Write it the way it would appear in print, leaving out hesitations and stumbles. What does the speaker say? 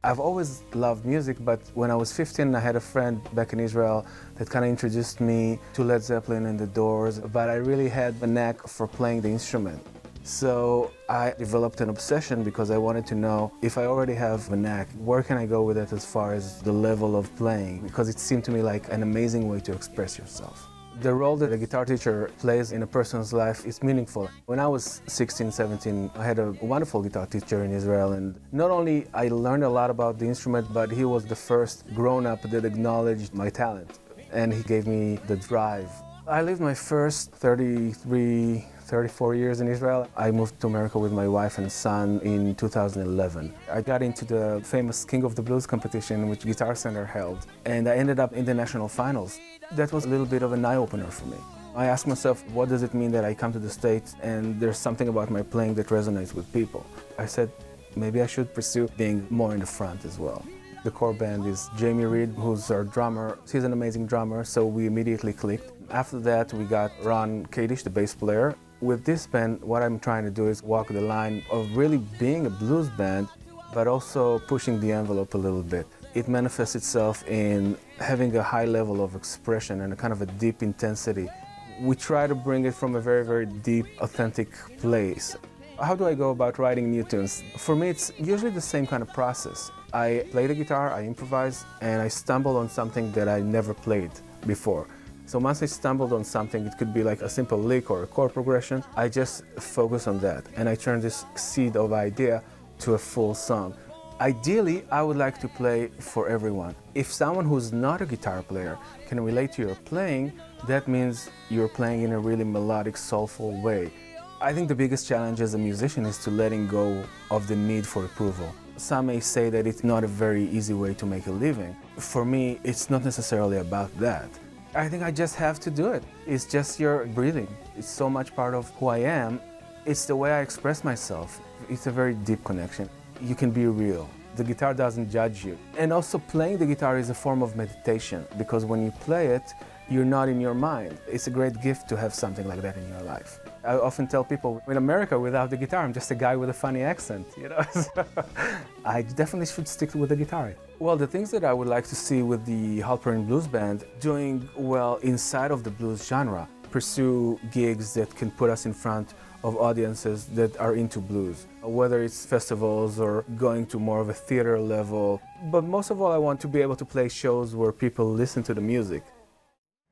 I've always loved music, but when I was 15, I had a friend back in Israel that kind of introduced me to Led Zeppelin and The Doors, but I really had a knack for playing the instrument. So I developed an obsession because I wanted to know if I already have a knack, where can I go with it as far as the level of playing? Because it seemed to me like an amazing way to express yourself. The role that a guitar teacher plays in a person's life is meaningful. When I was 16, 17, I had a wonderful guitar teacher in Israel, and not only I learned a lot about the instrument, but he was the first grown-up that acknowledged my talent, and he gave me the drive. I lived my first 34 years in Israel. I moved to America with my wife and son in 2011. I got into the famous King of the Blues competition which Guitar Center held, and I ended up in the national finals. That was a little bit of an eye-opener for me. I asked myself, what does it mean that I come to the States and there's something about my playing that resonates with people? I said, maybe I should pursue being more in the front as well. The core band is Jamie Reed, who's our drummer. He's an amazing drummer, so we immediately clicked. After that, we got Ron Kadish, the bass player. With this band, what I'm trying to do is walk the line of really being a blues band, but also pushing the envelope a little bit. It manifests itself in having a high level of expression and a kind of a deep intensity. We try to bring it from a very, very deep, authentic place. How do I go about writing new tunes? For me, it's usually the same kind of process. I play the guitar, I improvise, and I stumble on something that I never played before. So once I stumbled on something, it could be like a simple lick or a chord progression, I just focus on that, and I turn this seed of idea to a full song. Ideally, I would like to play for everyone. If someone who's not a guitar player can relate to your playing, that means you're playing in a really melodic, soulful way. I think the biggest challenge as a musician is to letting go of the need for approval. Some may say that it's not a very easy way to make a living. For me, it's not necessarily about that. I think I just have to do it. It's just your breathing. It's so much part of who I am. It's the way I express myself. It's a very deep connection. You can be real. The guitar doesn't judge you. And also playing the guitar is a form of meditation, because when you play it, you're not in your mind. It's a great gift to have something like that in your life. I often tell people, in America, without the guitar, I'm just a guy with a funny accent, you know? I definitely should stick with the guitar. Well, the things that I would like to see with the Halperin Blues Band, doing well inside of the blues genre, pursue gigs that can put us in front of audiences that are into blues, whether it's festivals or going to more of a theater level. But most of all, I want to be able to play shows where people listen to the music.